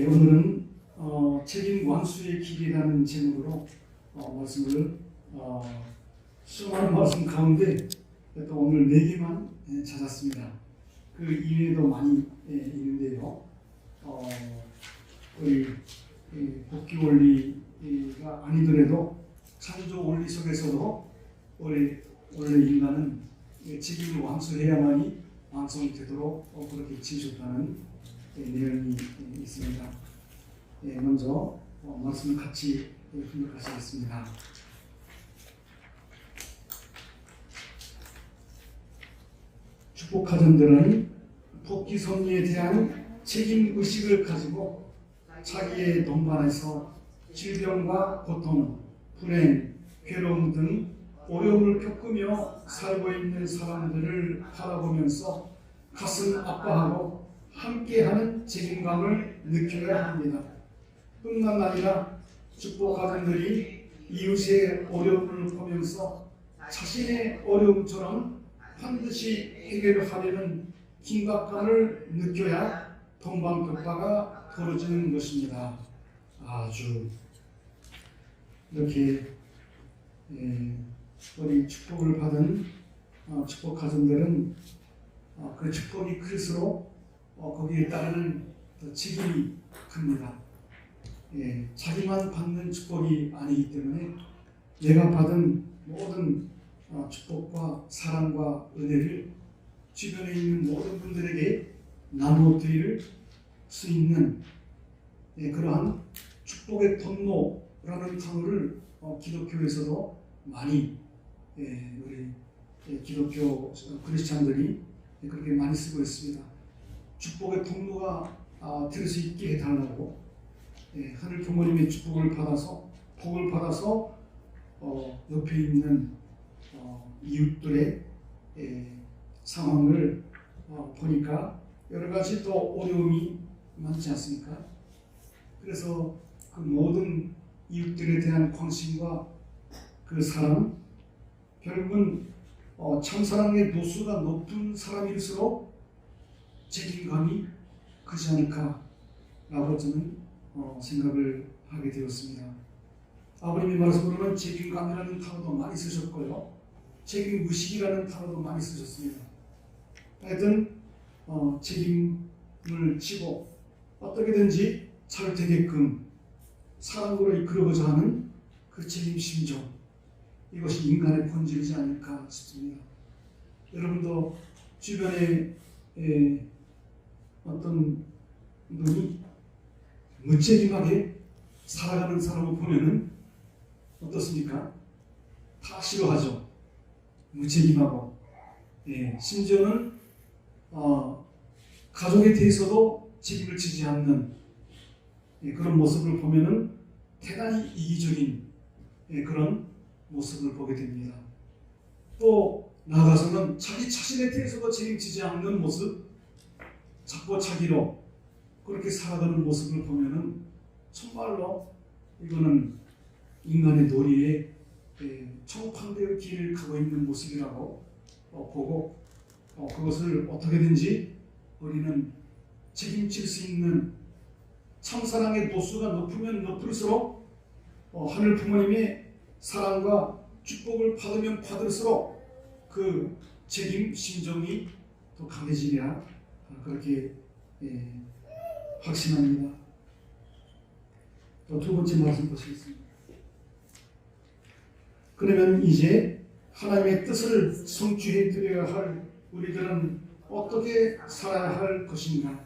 오늘은 책임 완수의 길이라는 제목으로 말씀을 수많은 말씀 가운데 또 오늘 4개만 찾았습니다. 그 이외에도 많이 있는데요. 우리 복귀 원리가 아니더라도 창조 원리 속에서도 원래 인간은 책임을 완수해야만이 완성이 되도록 그렇게 지으셨다는 내용이 있습니다. 먼저 말씀을 같이 분석하시겠습니다. 축복가정들은 복귀 섭리에 대한 책임 의식을 가지고 자기의 동반에서 질병과 고통, 불행, 괴로움 등 어려움을 겪으며 살고 있는 사람들을 바라보면서 가슴 아파하고 함께하는 책임감을 느껴야 합니다. 뿐만 아니라 축복가정들이 이웃의 어려움을 보면서 자신의 어려움처럼 반드시 해결하려는 긴박감을 느껴야 동방격파가 벌어지는 것입니다. 아주 이렇게 우리 축복을 받은 축복 가정들은 그 축복이 클수록 거기에 따르는 책임이 큽니다. 자기만 받는 축복이 아니기 때문에 내가 받은 모든 축복과 사랑과 은혜를 주변에 있는 모든 분들에게 나누어드릴 수 있는 그러한 축복의 통로라는 단어를 기독교에서도 많이 우리 기독교 크리스찬들이 그렇게 많이 쓰고 있습니다. 축복의 통로가 될 수 있게 해달라고 하늘 부모님의 축복을 받아서 복을 받아서 옆에 있는 이웃들의 상황을 보니까 여러 가지 또 어려움이 많지 않습니까? 그래서 그 모든 이웃들에 대한 관심과 그 사랑, 결국은 참사랑의 도수가 높은 사람일수록 책임감이 크지 않을까라고 저는 생각을 하게 되었습니다. 아버님이 말씀으로는 책임감이라는 단어도 많이 쓰셨고요. 책임의식이라는 단어도 많이 쓰셨습니다. 하여튼 책임을 지고 어떻게든지 잘 되게끔 사랑으로 이끌어보자 하는 그 책임심정, 이것이 인간의 본질이지 않을까 싶습니다. 여러분도 주변에 어떤 분이 무책임하게 살아가는 사람을 보면은 어떻습니까? 다 싫어하죠. 무책임하고, 심지어는 가족에 대해서도 책임을 지지 않는 그런 모습을 보면은 대단히 이기적인 그런 모습을 보게 됩니다. 또 나아가서는 자기 자신에 대해서도 책임지지 않는 모습, 자기로 그렇게 살아가는 모습을 보면은 정말로 이거는 인간의 도리에 청판대의 길을 가고 있는 모습이라고 보고 그것을 어떻게든지 우리는 책임질 수 있는 참사랑의 도수가 높으면 높을수록 하늘 부모님의 사랑과 축복을 받으면 받을수록 그 책임 심정이 더 강해지랴 그렇게 확신합니다. 또 두 번째 말씀 보시겠습니다. 그러면 이제 하나님의 뜻을 성취해 드려야 할 우리들은 어떻게 살아야 할 것인가?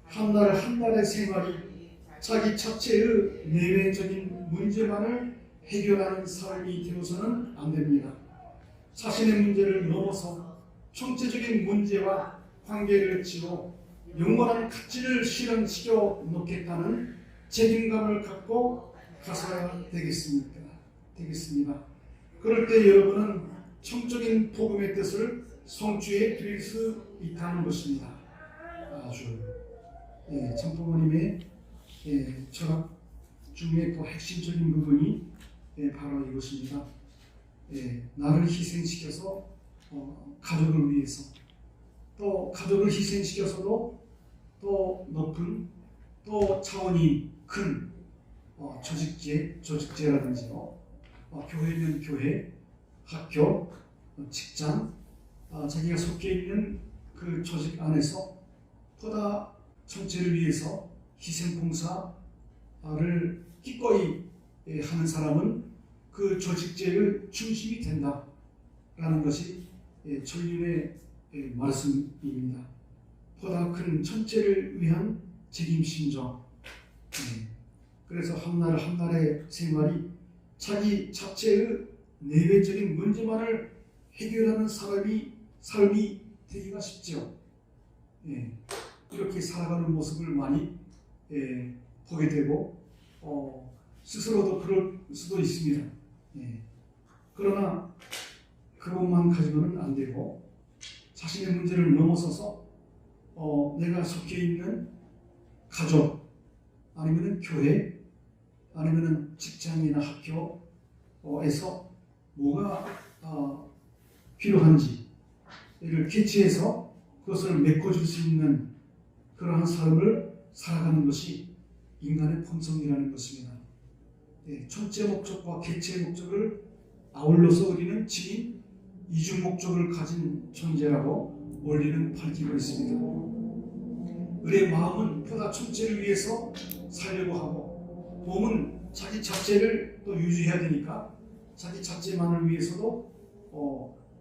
한 날 한 날의 생활이 자기 자체의 내외적인 문제만을 해결하는 삶이 되어서는 안 됩니다. 자신의 문제를 넘어서 총체적인 문제와 관계를 지고 영원한 가치를 실현시켜 놓겠다는 책임감을 갖고 가서야 되겠습니다. 그럴 때 여러분은 청적인 복음의 뜻을 성취해 드릴 수 있다는 것입니다. 아주 천부모님의 철학 중에 또 핵심적인 부분이 바로 이것입니다. 나를 희생시켜서 가족을 위해서 또 가족을 희생시켜서도 또 높은 또 차원이 큰 조직제라든지요, 교회면 교회, 학교, 직장, 자기가 속해 있는 그 조직 안에서 보다 전체를 위해서 희생봉사를 기꺼이 하는 사람은 그 조직제의 중심이 된다라는 것이 전륜의 말씀입니다. 보다 큰 전체를 위한 책임심정. 그래서 한 나라 한 나라의 생활이 자기 자체의 내외적인 문제만을 해결하는 삶이 되기가 쉽죠. 이렇게 살아가는 모습을 많이 보게 되고 스스로도 그럴 수도 있습니다. 그러나 그것만 가지고는 안 되고 자신의 문제를 넘어서서 내가 속해 있는 가족 아니면 교회 아니면 직장이나 학교에서 뭐가 필요한지 이를 캐치해서 그것을 메꿔줄 수 있는 그러한 삶을 살아가는 것이 인간의 본성이라는 것입니다. 첫째 목적과 개체 목적을 아울러서 우리는 진인 이중 목적을 가진 존재라고 원리는 밝히고 있습니다. 우리의 마음은 보다 첫째를 위해서 살려고 하고 몸은 자기 자체를 또 유지해야 되니까 자기 자체만을 위해서도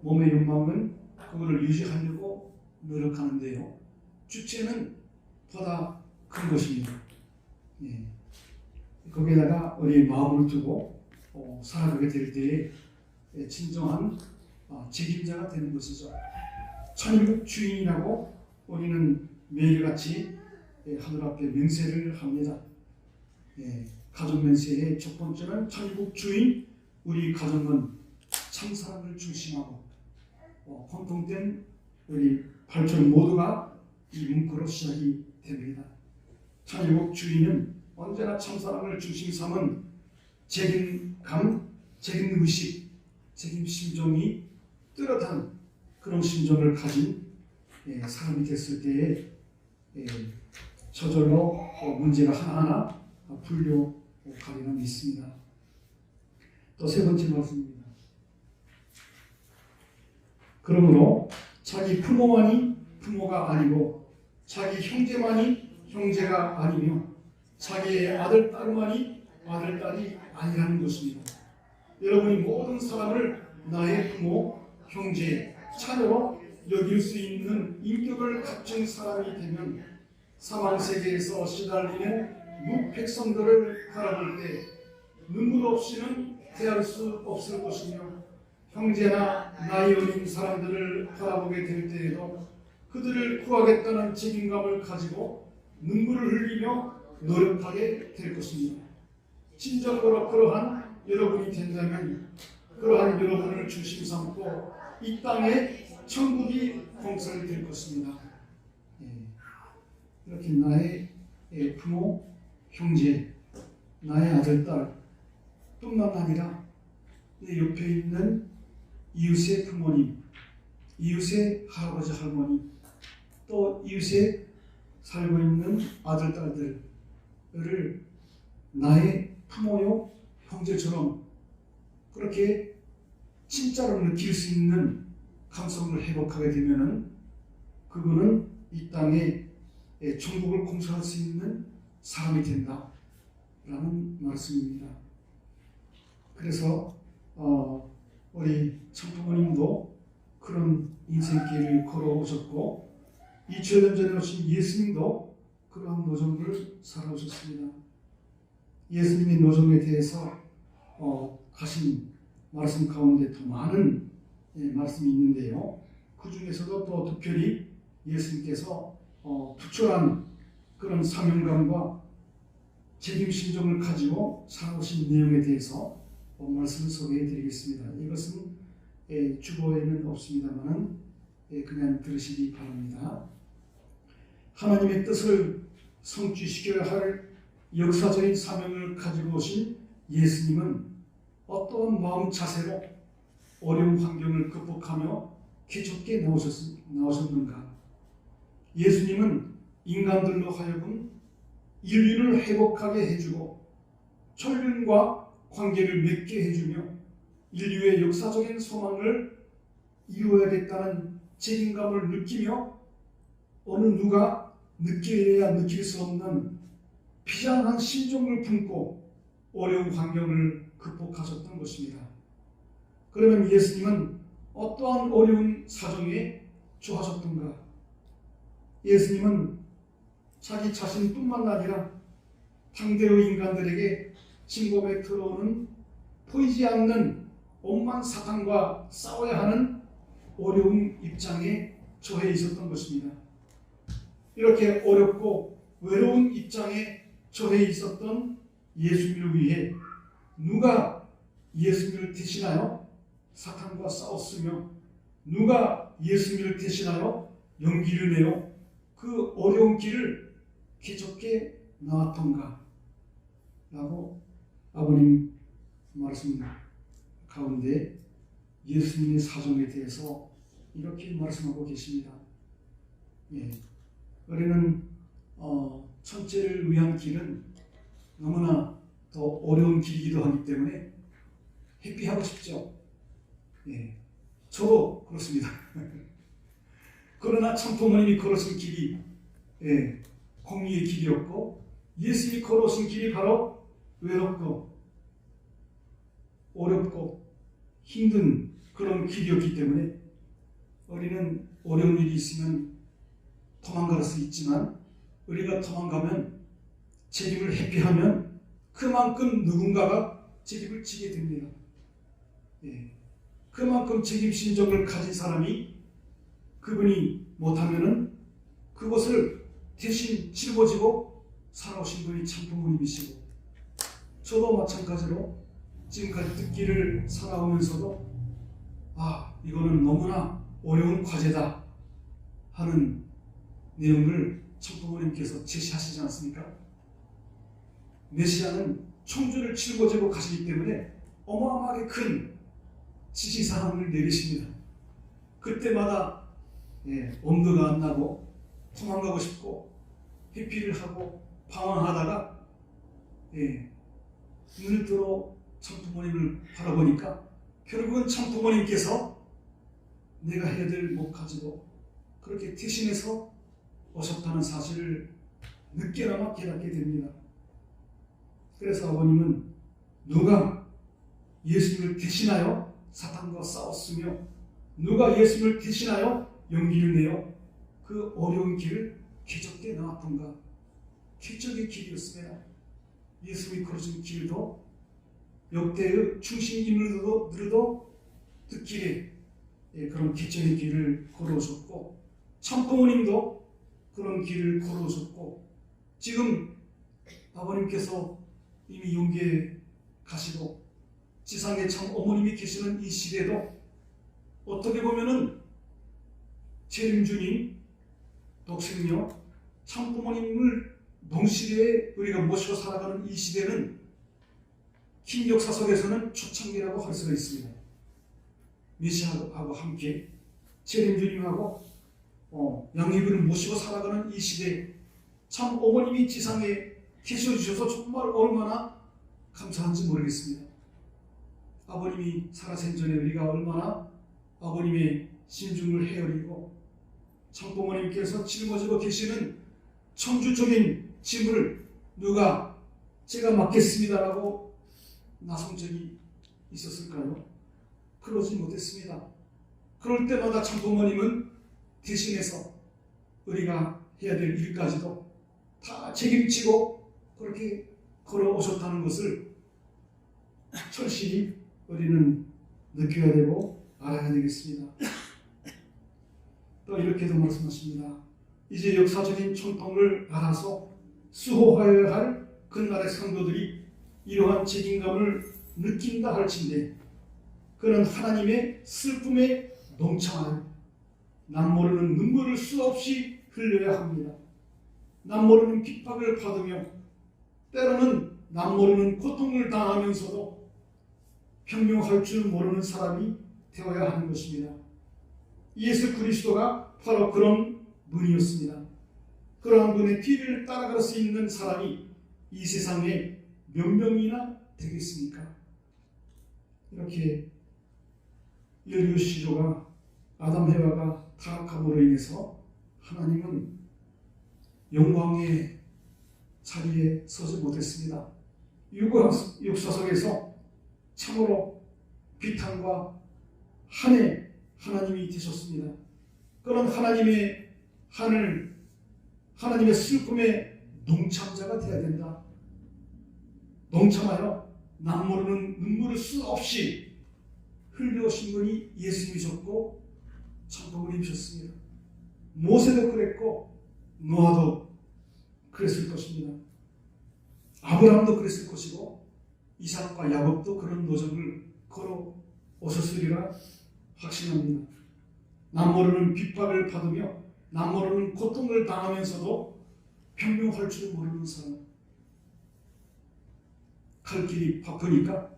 몸의 욕망은 그거를 유지하려고 노력하는데요. 주체는 보다 큰 것입니다. 거기에다가 우리의 마음을 두고 살아가게 될 때에 진정한 책임자가 되는 것이죠. 천국 주인이라고 우리는 매일같이 하늘 앞에 맹세를 합니다. 가족 맹세의 첫 번째는 천국 주인, 우리 가정은 참사랑을 중심하고 공통된 우리 8절 모두가 이 문구로 시작이 됩니다. 천국 주인은 언제나 참사랑을 중심 삼은 책임감, 책임의식, 책임심정이 뚜렷한 그런 심정을 가진 사람이 됐을 때에 저절로 문제가 하나하나 풀려가리는 믿습니다. 또 세 번째 말씀입니다. 그러므로 자기 부모만이 부모가 아니고 자기 형제만이 형제가 아니며 자기의 아들, 딸만이 아들, 딸이 아니라는 것입니다. 여러분이 모든 사람을 나의 부모, 형제, 자녀로 여길 수 있는 인격을 갖춘 사람이 되면 사망세계에서 시달리는 무백성들을 바라볼 때 눈물 없이는 대할 수 없을 것이며 형제나 나이 어린 사람들을 바라보게 될 때에도 그들을 구하겠다는 책임감을 가지고 눈물을 흘리며 노력하게 될 것입니다. 진정으로 그러한 여러분이 된다면 그러한 여러분을 중심 삼고 이 땅에 천국이 건설될 것입니다. 이렇게 나의 부모, 형제, 나의 아들, 딸 뿐만 아니라 내 옆에 있는 이웃의 부모님, 이웃의 할아버지, 할머니, 또 이웃에 살고 있는 아들, 딸들을 나의 부모요, 형제처럼 그렇게 진짜로 느낄 수 있는 감성을 회복하게 되면은 그거는 이 땅에 천국을 공사할 수 있는 사람이 된다라는 말씀입니다. 그래서 우리 천부모님도 그런 인생길을 걸어오셨고 2000년 전에 오신 예수님도 그러한 노정을 살아오셨습니다. 예수님의 노정에 대해서 하신 말씀 가운데 더 많은 말씀이 있는데요. 그 중에서도 또 특별히 예수님께서 투철한 그런 사명감과 책임심정을 가지고 살아오신 내용에 대해서 말씀을 소개해 드리겠습니다. 이것은 주보에는 없습니다만 그냥 들으시기 바랍니다. 하나님의 뜻을 성취시켜야 할 역사적인 사명을 가지고 오신 예수님은 어떠한 마음 자세로 어려운 환경을 극복하며 기적게 나오셨는가? 예수님은 인간들로 하여금 인류를 회복하게 해주고 천륜과 관계를 맺게 해주며 인류의 역사적인 소망을 이루어야겠다는 책임감을 느끼며 어느 누가 느껴야 느낄 수 없는 비장한 심정을 품고 어려운 환경을 극복하셨던 것입니다. 그러면 예수님은 어떠한 어려운 사정에 처하셨던가? 예수님은 자기 자신뿐만 아니라 상대의 인간들에게 침범에 들어오는 보이지 않는 엄만 사탄과 싸워야 하는 어려운 입장에 처해 있었던 것입니다. 이렇게 어렵고 외로운 입장에 처해 있었던 예수님을 위해 누가 예수님을 대신하여 사탄과 싸웠으며 누가 예수님을 대신하여 용기를 내어 그 어려운 길을 기적게 나왔던가 라고 아버님 말씀 가운데 예수님의 사정에 대해서 이렇게 말씀하고 계십니다. 우리는 천체를 위한 길은 너무나 더 어려운 길이기도 하기 때문에 회피하고 싶죠. 저도 그렇습니다. 그러나 참 부모님이 걸으신 길이 공의의 길이었고 예수님이 걸어오신 길이 바로 외롭고 어렵고 힘든 그런 길이었기 때문에 우리는 어려운 일이 있으면 도망갈 수 있지만 우리가 도망가면 책임을 회피하면 그만큼 누군가가 책임을 지게 됩니다. 그만큼 책임심정을 가진 사람이 그분이 못하면은 그것을 대신 짊어지고 살아오신 분이 참 부모님이시고 저도 마찬가지로 지금까지 듣기를 살아오면서도 이거는 너무나 어려운 과제다 하는 내용을 참 부모님께서 제시하시지 않습니까? 메시아는 청주를 짊어지고 가시기 때문에 어마어마하게 큰 지시사항을 내리십니다. 그때마다 엄두가 안 나고 도망가고 싶고 회피를 하고 방황하다가 눈을 들어 참 부모님을 바라보니까 결국은 참 부모님께서 내가 해야 될 몫 가지고 그렇게 대신해서 오셨다는 사실을 늦게나마 깨닫게 됩니다. 그래서 아버님은 누가 예수님을 대신하여 사탄과 싸웠으며 누가 예수님을 대신하여 용기를 내어 그 어려운 길을 기적게 나왔던가? 기적의 길이었습니다. 예수님이 걸으신 길도 역대의 충신 인물들도 듣기에 그런 기적의 길을 걸어오셨고 참 부모님도 그런 길을 걸어오셨고 지금 아버님께서 이미 용기에 가시고 지상에 참 어머님이 계시는 이 시대도 어떻게 보면은 재림주님, 독생녀, 참 부모님을 동시대에 우리가 모시고 살아가는 이 시대는 긴 역사 속에서는 초창기라고 할 수가 있습니다. 메시아하고 함께 재림주님하고 양육을 모시고 살아가는 이 시대 참 어머님이 지상에 계셔주셔서 정말 얼마나 감사한지 모르겠습니다. 아버님이 살아생 전에 우리가 얼마나 아버님의 신중을 헤아리고 참부모님께서 짊어지고 계시는 청주적인 짐을 누가 제가 맡겠습니다라고 나선 적이 있었을까요? 그러지 못했습니다. 그럴 때마다 참부모님은 대신해서 우리가 해야 될 일까지도 다 책임지고 그렇게 걸어오셨다는 것을 철실히 우리는 느껴야 되고 알아야 되겠습니다. 또 이렇게도 말씀하십니다. 이제 역사적인 전통을 알아서 수호하여야 할 그날의 성도들이 이러한 책임감을 느낀다 할진대 그는 하나님의 슬픔에 동참하여 남모르는 눈물을 수없이 흘려야 합니다. 남모르는 핍박을 받으며 때로는 남모르는 고통을 당하면서도 평명할 줄 모르는 사람이 되어야 하는 것입니다. 예수 그리스도가 바로 그런 분이었습니다. 그러한 분의 뒤를 따라갈 수 있는 사람이 이 세상에 몇 명이나 되겠습니까? 이렇게 인류 시조가 아담 해와가 타락함으로 인해서 하나님은 영광의 자리에 서지 못했습니다. 육사석에서 참으로 비탄과 한의 하나님이 되셨습니다. 그런 하나님의 한을, 하나님의 슬픔의 농참자가 되어야 된다. 농참하여 남모르는 눈물을 수 없이 흘려오신 분이 예수님이셨고 천국을 입으셨습니다. 모세도 그랬고 노아도 그랬을 것입니다. 아브라함도 그랬을 것이고 이삭과 야곱도 그런 노정을 걸어 오셨으리라 확신합니다. 남모르는 핍박을 받으며 남모르는 고통을 당하면서도 변명할 줄 모르는 사람, 갈 길이 바쁘니까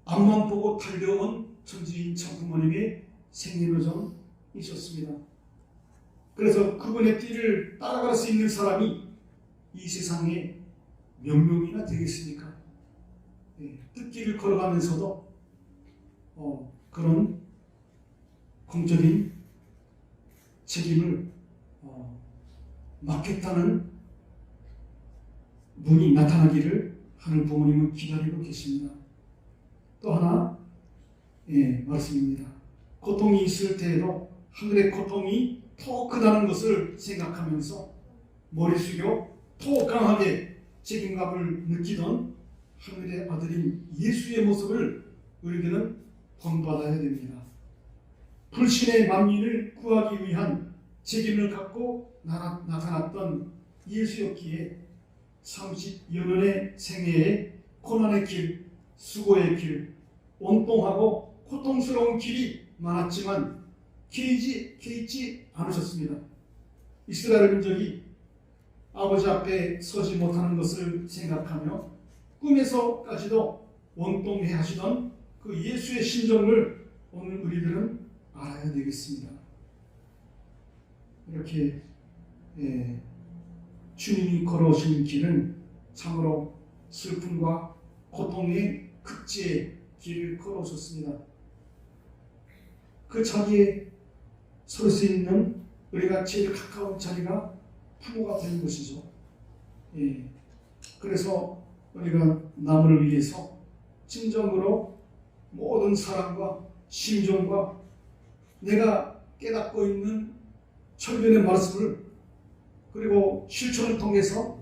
앞만 보고 달려온 천지인 참부모님의 생애노정이 있었습니다. 그래서 그분의 띠를 따라갈 수 있는 사람이 이 세상에 몇 명이나 되겠습니까? 뜻길을 걸어가면서도 그런 공적인 책임을 맡겠다는 분이 나타나기를 하늘 부모님은 기다리고 계십니다. 또 하나 말씀입니다. 고통이 있을 때에도 하늘의 고통이 더 크다는 것을 생각하면서 머리 숙여 더 강하게 책임감을 느끼던 하늘의 아들인 예수의 모습을 우리들은 본받아야 됩니다. 불신의 만민을 구하기 위한 책임을 갖고 나타났던 예수였기에 30여 년의 생애에 고난의 길, 수고의 길, 온통하고 고통스러운 길이 많았지만 개의치 않으셨습니다. 이스라엘 민족이 아버지 앞에 서지 못하는 것을 생각하며 꿈에서까지도 원통해 하시던 그 예수의 심정을 오늘 우리들은 알아야 되겠습니다. 이렇게 주님이 걸어오신 길은 참으로 슬픔과 고통의 극지의 길을 걸어오셨습니다. 그 자리에 설 수 있는 우리가 제일 가까운 자리가 부모가 되는 것이죠. 그래서 우리가 남을 위해서 진정으로 모든 사랑과 심정과 내가 깨닫고 있는 철변의 말씀을 그리고 실천을 통해서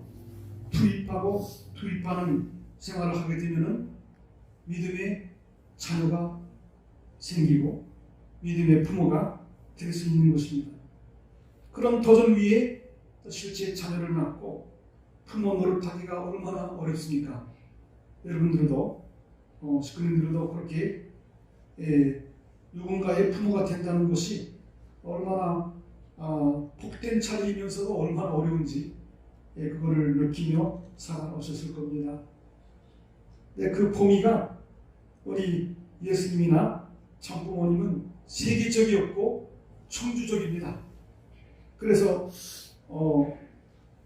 투입하는 생활을 하게 되면 믿음의 자녀가 생기고 믿음의 부모가 될 수 있는 것입니다. 그런 도전 위에 실제 자녀를 낳고 부모 노릇하기가 얼마나 어렵습니까? 여러분들도 식구님들도 그렇게 누군가의 부모가 된다는 것이 얼마나 복된 자리이면서도 얼마나 어려운지 그거를 느끼며 살아오셨을 겁니다. 그 범위가 우리 예수님이나 참부모님은 세계적이었고 청주적입니다. 그래서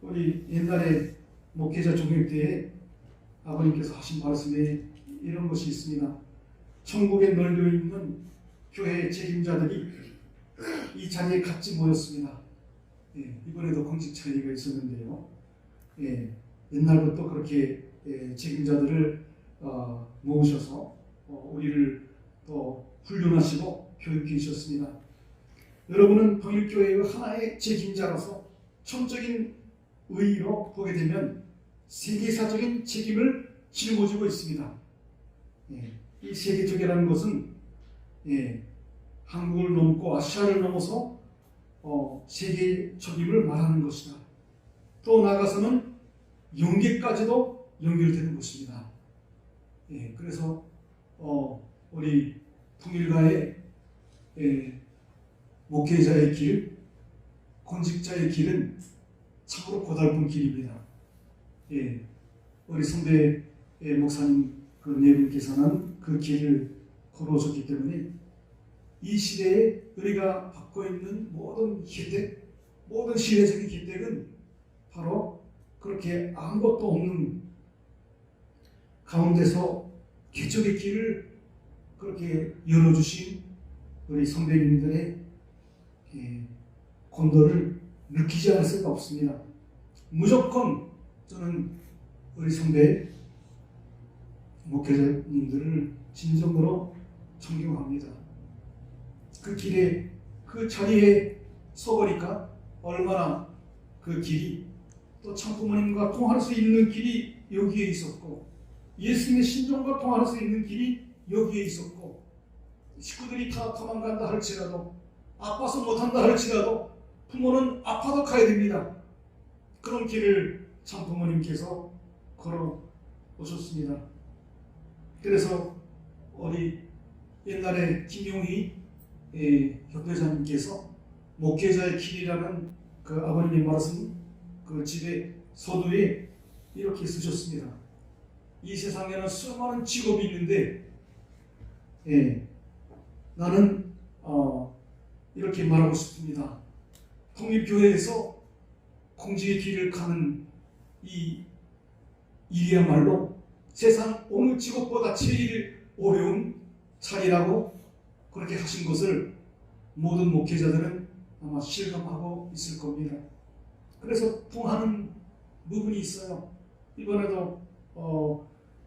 우리 옛날에 목회자 종교 때에 아버님께서 하신 말씀에 이런 것이 있습니다. 천국에 널려 있는 교회 책임자들이 이 자리에 같이 모였습니다. 이번에도 공식 차이가 있었는데요. 옛날부터 그렇게 책임자들을 모으셔서 우리를 또 훈련하시고 교육해 주셨습니다. 여러분은 동일교회의 하나의 책임자로서 천적인 의의로 보게 되면 세계사적인 책임을 짊어지고 있습니다. 이 세계적이라는 것은 한국을 넘고 아시아를 넘어서 세계적임을 말하는 것이다. 또 나아가서는 영계까지도 연결되는 것입니다. 그래서 우리 통일가의 목회자의 길, 권직자의 길은 참으로 고달픈 길입니다. 우리 성대 목사님 그 네 분께서는 그 길을 걸어오셨기 때문에 이 시대에 우리가 받고 있는 모든 혜택, 모든 시대적인 혜택은 바로 그렇게 아무것도 없는 가운데서 개척의 길을 그렇게 열어주신 우리 선배님들의 권도를 느끼지 않을 수가 없습니다. 무조건 저는 우리 선배 목회자님들을 진정으로 존경합니다. 그 길에 그 자리에 서버리까 얼마나 그 길이 또 창부모님과 통할 수 있는 길이 여기에 있었고 예수님의 신종과 통할 수 있는 길이 여기에 있었고 식구들이 다 도망간다 할지라도 아파서 못한다 할지라도 부모는 아파도 가야 됩니다. 그런 길을 창부모님께서 걸어 오셨습니다. 그래서 우리 옛날에 김용희 협회장님께서 목회자의 길이라는 그 아버님의 말씀 그 집에 서두에 이렇게 쓰셨습니다. 이 세상에는 수많은 직업이 있는데 나는 이렇게 말하고 싶습니다. 독립교회에서 공직의 길을 가는 이 일이야말로 세상 어느 직업보다 제일 어려운 자리라고 그렇게 하신 것을 모든 목회자들은 아마 실감하고 있을 겁니다. 그래서 통하는 부분이 있어요. 이번에도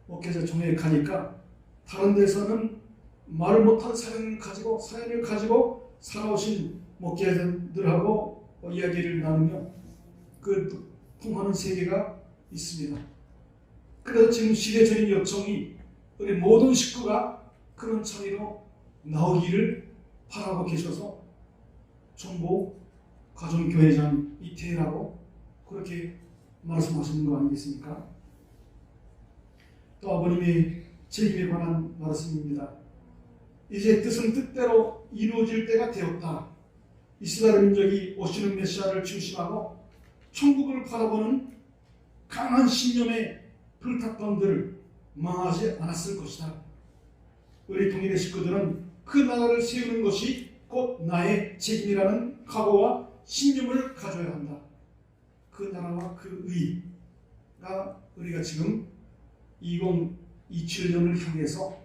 목회자 종회에 가니까 다른 데서는 말 못한 사연을 가지고 살아오신 목회자들하고 이야기를 나누며 그 통하는 세계가 있습니다. 그래서 지금 시대적인 요청이 우리 모든 식구가 그런 자리로 나오기를 바라고 계셔서 정보 가정교회장 이태라고 그렇게 말씀하시는 거 아니겠습니까? 또 아버님의 책임에 관한 말씀입니다. 이제 뜻은 뜻대로 이루어질 때가 되었다. 이스라엘 민족이 오시는 메시아를 중심하고 천국을 바라보는 강한 신념에 불탔던 들 망하지 않았을 것이다. 우리 통일의 식구들은 그 나라를 세우는 것이 곧 나의 책임이라는 각오와 신념을 가져야 한다. 그 나라와 그 의가 우리가 지금 2027년을 향해서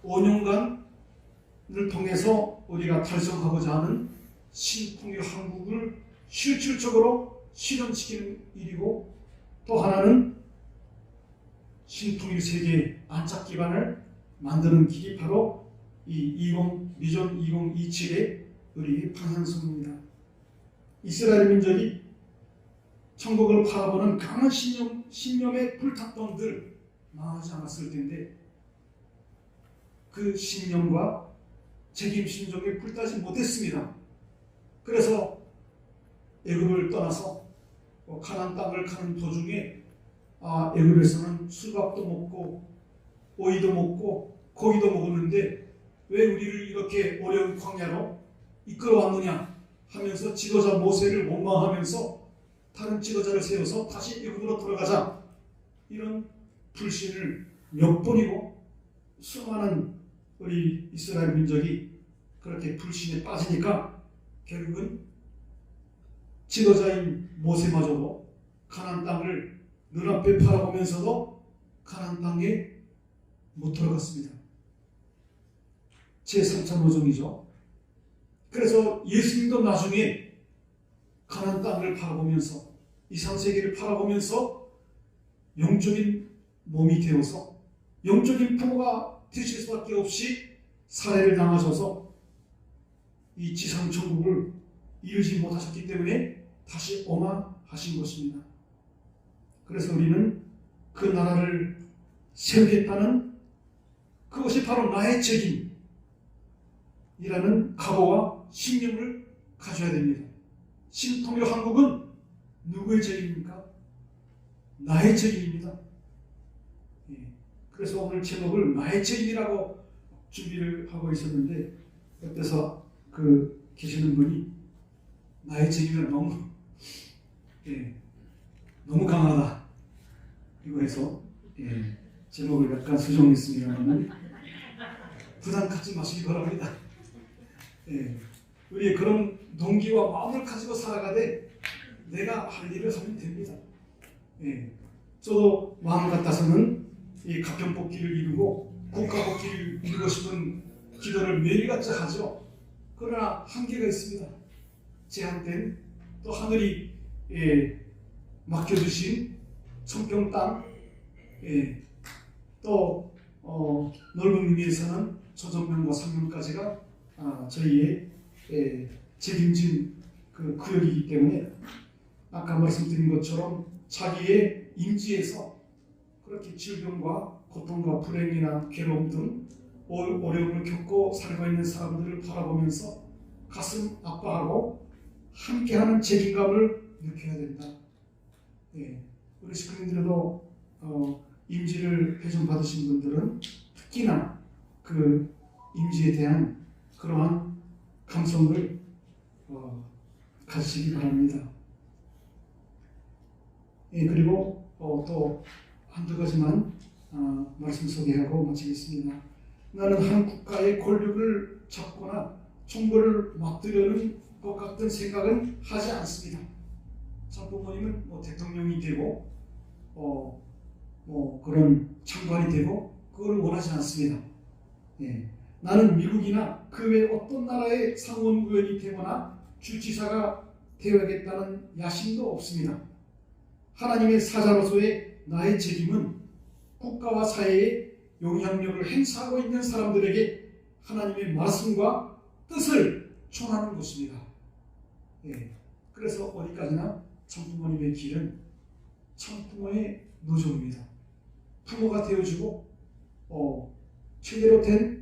5년간을 통해서 우리가 달성하고자 하는 신통일 한국을 실질적으로 실현시키는 일이고, 또 하나는 신통일 세계 안착 기반을 만드는 길이 바로 이 미전 2027의 우리 방향성입니다. 이스라엘 민족이 천국을 바라보는 강한 신념에 불탔던 들 망하지 않았을 텐데 그 신념과 책임 신정에 불타지 못했습니다. 그래서 애굽을 떠나서 가나안 땅을 가는 도중에 애굽에서는 수박도 먹고 오이도 먹고 고기도 먹었는데 왜 우리를 이렇게 어려운 광야로 이끌어왔느냐 하면서 지도자 모세를 원망하면서 다른 지도자를 세워서 다시 애굽으로 돌아가자, 이런 불신을 몇 번이고 수많은 우리 이스라엘 민족이 그렇게 불신에 빠지니까 결국은 지도자인 모세마저도 가나안 땅을 눈앞에 바라보면서도 가나안 땅에 못 들어갔습니다. 제3차 노정이죠. 그래서 예수님도 나중에 가나안 땅을 바라보면서 이상세계를 바라보면서 영적인 몸이 되어서 영적인 부모가 되실 수밖에 없이 살해를 당하셔서 이 지상천국을 이루지 못하셨기 때문에 다시 엄하하신 것입니다. 그래서 우리는 그 나라를 세우겠다는 그것이 바로 나의 책임이라는 각오와 신념을 가져야 됩니다. 신통일 한국은 누구의 책임입니까? 나의 책임입니다. 그래서 오늘 제목을 나의 책임이라고 준비를 하고 있었는데 옆에서 계시는 분이 나의 책임은 너무 강하다 이거 해서 제목을 약간 수정했습니다만 부담 갖지 마시기 바랍니다. 우리의 그런 동기와 마음을 가지고 살아가되 내가 할 일을 하면 됩니다. 예. 저도 마음 같아서는 이 가평복귀를 이루고 국가복귀를 이루고 싶은 기도를 매일같이 하죠. 그러나 한계가 있습니다. 제한된 또 하늘이 맡겨주신 청평 땅, 또 넓은 의미에서는 조정명과 상명까지가 저희의 책임진 그 구역이기 때문에 아까 말씀드린 것처럼 자기의 임지에서 그렇게 질병과 고통과 불행이나 괴로움 등 어려움을 겪고 살고 있는 사람들을 바라보면서 가슴 아파하고 함께하는 책임감을 느껴야 된다. 우리 시크님들도 임지를 회전받으신 분들은 특히나 그 임지에 대한 그러한 감성을 가지시기 바랍니다. 그리고 또 한두 가지만 말씀 소개하고 마치겠습니다. 나는 한 국가의 권력을 잡거나 정보를 맡으려는 것 같은 생각은 하지 않습니다. 전 부모님은 대통령이 되고 그런 장관이 되고 그걸 원하지 않습니다. 나는 미국이나 그 외 어떤 나라의 상원 의원이 되거나 주지사가 되어야겠다는 야심도 없습니다. 하나님의 사자로서의 나의 책임은 국가와 사회에 영향력을 행사하고 있는 사람들에게 하나님의 말씀과 뜻을 전하는 것입니다. 그래서 어디까지나 참부모님의 길은 참부모의 노조입니다. 부모가 되어주고 제대로 된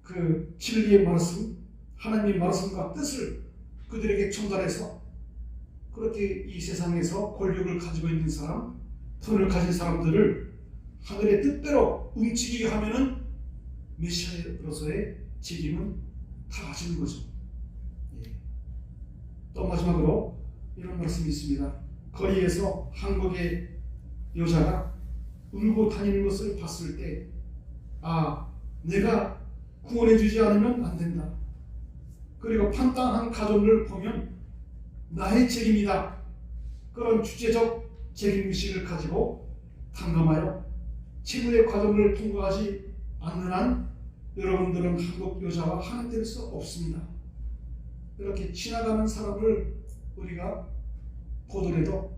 그 진리의 말씀, 하나님의 말씀과 뜻을 그들에게 전달해서 그렇게 이 세상에서 권력을 가지고 있는 사람, 돈을 가진 사람들을 하늘의 뜻대로 움직이게 하면은 메시아로서의 책임은 다 가지는 거죠. 또 마지막으로 이런 말씀이 있습니다. 거리에서 한국의 여자가 울고 다니는 것을 봤을 때 내가 구원해주지 않으면 안 된다. 그리고 판단한 가정을 보면 나의 책임이다. 그런 주체적 책임의식을 가지고 탕감하여 최고의 과정을 통과하지 않는 한 여러분들은 한국 여자와 하나 될 수 없습니다. 이렇게 지나가는 사람을 우리가 보더라도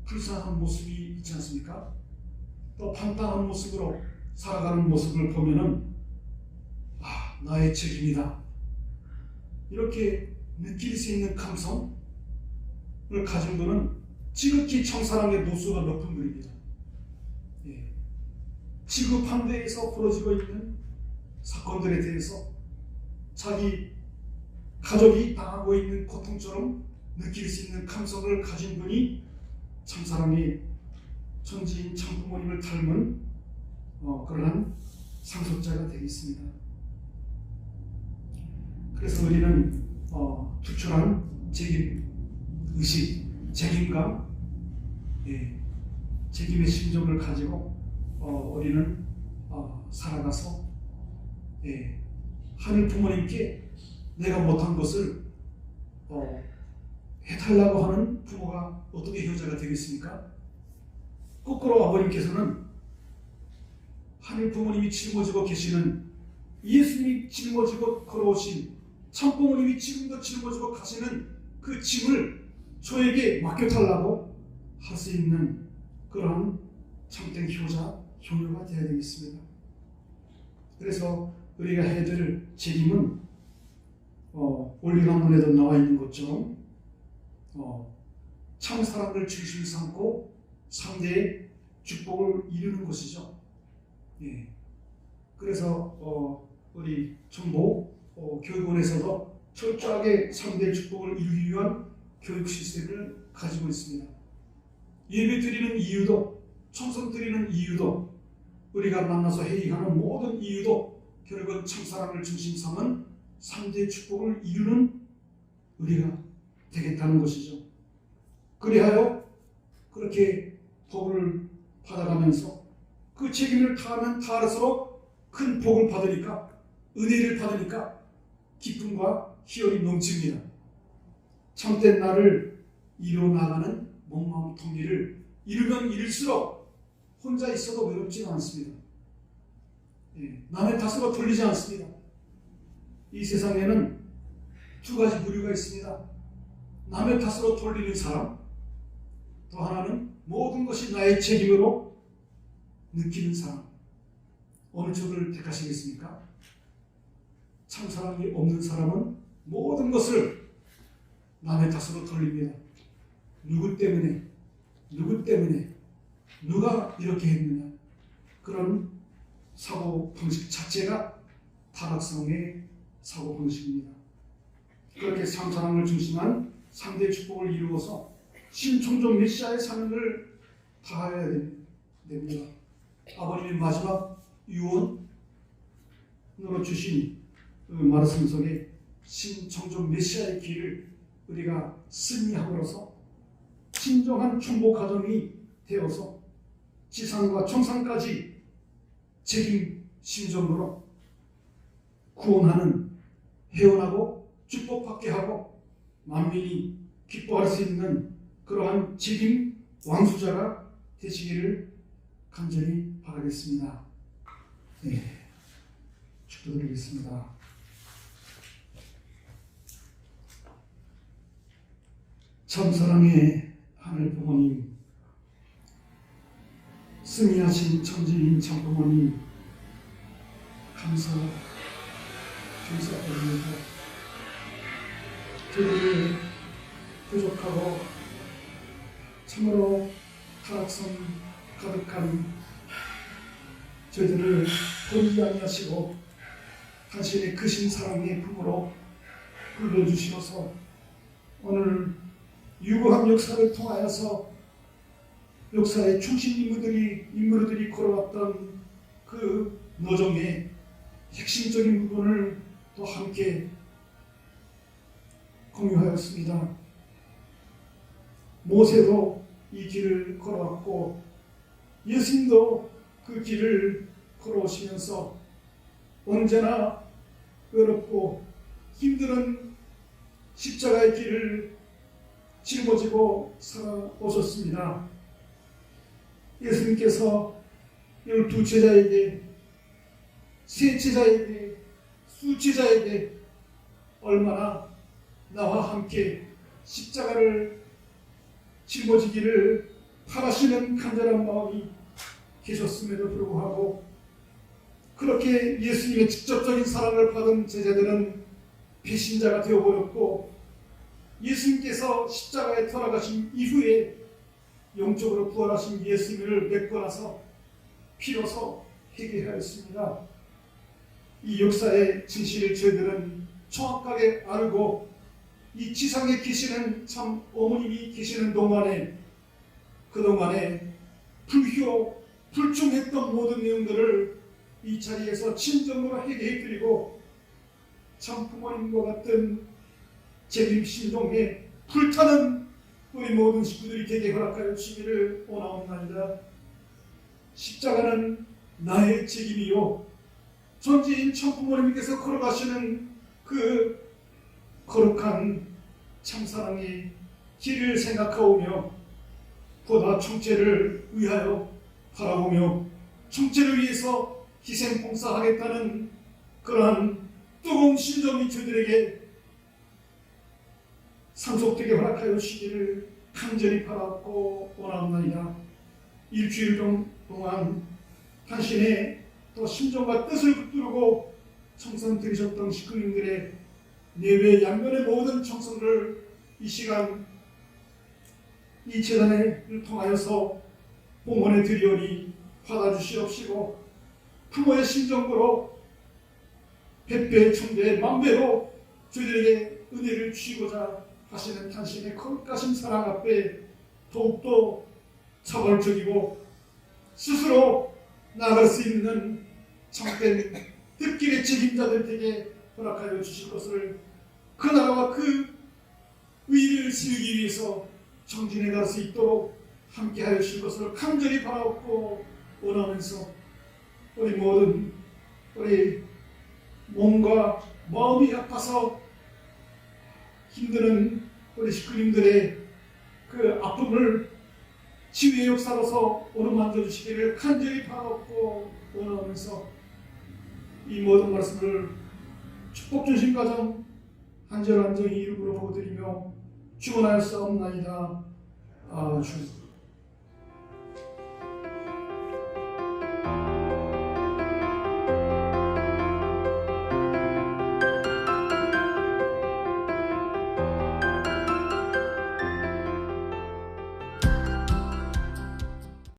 불쌍한 모습이 있지 않습니까? 또 판단한 모습으로 살아가는 모습을 보면은 나의 책임이다. 이렇게 느낄 수 있는 감성을 가진 분은 지극히 청사랑의 노수가 높은 분입니다. 지구 판대에서 벌어지고 있는 사건들에 대해서 자기 가족이 당하고 있는 고통처럼 느낄 수 있는 감성을 가진 분이 참사랑의 천지인 참부모님을 닮은 그러한 상속자가 되겠습니다. 그래서 우리는 투철한 책임의식, 책임감, 책임의 심정을 가지고 우리는 살아가서 하늘 부모님께 내가 못한 것을 해달라고 하는 부모가 어떻게 효자가 되겠습니까? 거꾸로 아버님께서는 하늘 부모님이 짊어지고 계시는 예수님이 짊어지고 걸어오신 참부모님이 지금도 짊어지고 가시는 그 짐을 저에게 맡겨달라고 할 수 있는 그런 참된 효자, 효녀가 되어야 되겠습니다. 그래서 우리가 해야 될 책임은 올리간문에도 나와 있는 것처럼 참 사람을 중심 삼고 상대의 축복을 이루는 것이죠. 그래서 우리 정보 교육원에서도 철저하게 상대의 축복을 이루기 위한 교육 시스템을 가지고 있습니다. 예배 드리는 이유도, 청선 드리는 이유도, 우리가 만나서 회의하는 모든 이유도 결국은 참사랑을 중심 삼은 상대의 축복을 이루는 우리가 되겠다는 것이죠. 그리하여 그렇게 복을 받아가면서 그 책임을 다하면 다할수록 큰 복을 받으니까, 은혜를 받으니까 기쁨과 희열이 넘칩니다. 참된 나를 이루어나가는 목마음 통일을 이르면 이를수록 혼자 있어도 외롭지는 않습니다. 남의 탓으로 돌리지 않습니다. 이 세상에는 두 가지 부류가 있습니다. 남의 탓으로 돌리는 사람, 또 하나는 모든 것이 나의 책임으로 느끼는 사람. 어느 쪽을 택하시겠습니까? 참사랑이 없는 사람은 모든 것을 남의 탓으로 돌립니다. 누구 때문에, 누가 이렇게 했느냐. 그런 사고 방식 자체가 타락성의 사고 방식입니다. 그렇게 참사랑을 중심한 상대 축복을 이루어서 신청종 메시아의 사명을 다해야 됩니다. 아버님의 마지막 유언으로 주신 그 말씀 속에 신청종 메시아의 길을 우리가 승리함으로써 진정한 충복 가정이 되어서 지상과 천상까지 책임 심정으로 구원하는, 회원하고 축복받게 하고 만민이 기뻐할 수 있는 그러한 책임 왕수자가 되시기를 간절히 바라겠습니다. 축도드리겠습니다. 참사랑의 하늘 부모님, 승리하신 천지인 참부모님, 감사드립니다. 저희들이 부족하고 참으로 타락성 가득한 저희들을 버리지 아니하시고 당신의 크신 사랑의 품으로 불러주시어서 오늘 유구한 역사를 통하여서 역사의 충신 인물들이 걸어왔던 그 노정의 핵심적인 부분을 또 함께 공유하였습니다. 모세도 이 길을 걸어왔고 예수님도 그 길을 걸어오시면서 언제나 어렵고 힘든 십자가의 길을 짊어지고 살아오셨습니다. 예수님께서 12제자에게, 세 제자에게, 수제자에게 얼마나 나와 함께 십자가를 짊어지기를 바라시는 간절한 마음이 계셨음에도 불구하고 그렇게 예수님의 직접적인 사랑을 받은 제자들은 배신자가 되어버렸고 예수님께서 십자가에 돌아가신 이후에 영적으로 부활하신 예수님을 맺고 나서 비로소 회개하였습니다. 이 역사의 진실을 저희들은 정확하게 알고 이 지상에 계시는 참 어머님이 계시는 동안에 그동안에 불충했던 모든 내용들을 이 자리에서 친정으로 회개해드리고 참 부모님과 같은 재림 신종에 불타는 우리 모든 식구들이 되게 허락하여 주시기를 원하옵나이다. 십자가는 나의 책임이요 존재인 천부모님께서 걸어가시는 그 거룩한 참사랑의 길을 생각하오며 보다 총체를 위하여 바라보며 총체를 위해서 희생 봉사하겠다는 그러한 뜨거운 심정이 저들에게 상속되게 허락하여 주시기를 간절히 바랐고 원하옵나이다. 일주일 동안 당신의 또 심정과 뜻을 붙들고 청선 드리셨던 식구님들의 내외 양면의 모든 청소를 이 시간 이 재단을 통하여서 봉헌해 드리오니 받아주시옵시고 부모의 심정으로 백배 천배 만배로 저희들에게 은혜를 주시고자 하시는 당신의 거룩하신 사랑 앞에 더욱더 자발적이고 스스로 나아갈 수 있는 참된 득길의 책임자들에게 허락하여 주실 것을 그 나라와 그 의를 세우기 위해서 정진해 갈 수 있도록 함께하여 주실 것을 간절히 바라옵고 원하면서 우리 몸과 마음이 아파서 힘드는 우리 식구님들의 그 아픔을 치유의 역사로서 오르만져 주시기를 간절히 바라고 원하면서 이 모든 말씀을 축복 주신 가정 한절한절 이름으로 보드리며 축원하였사옵나이다. 아주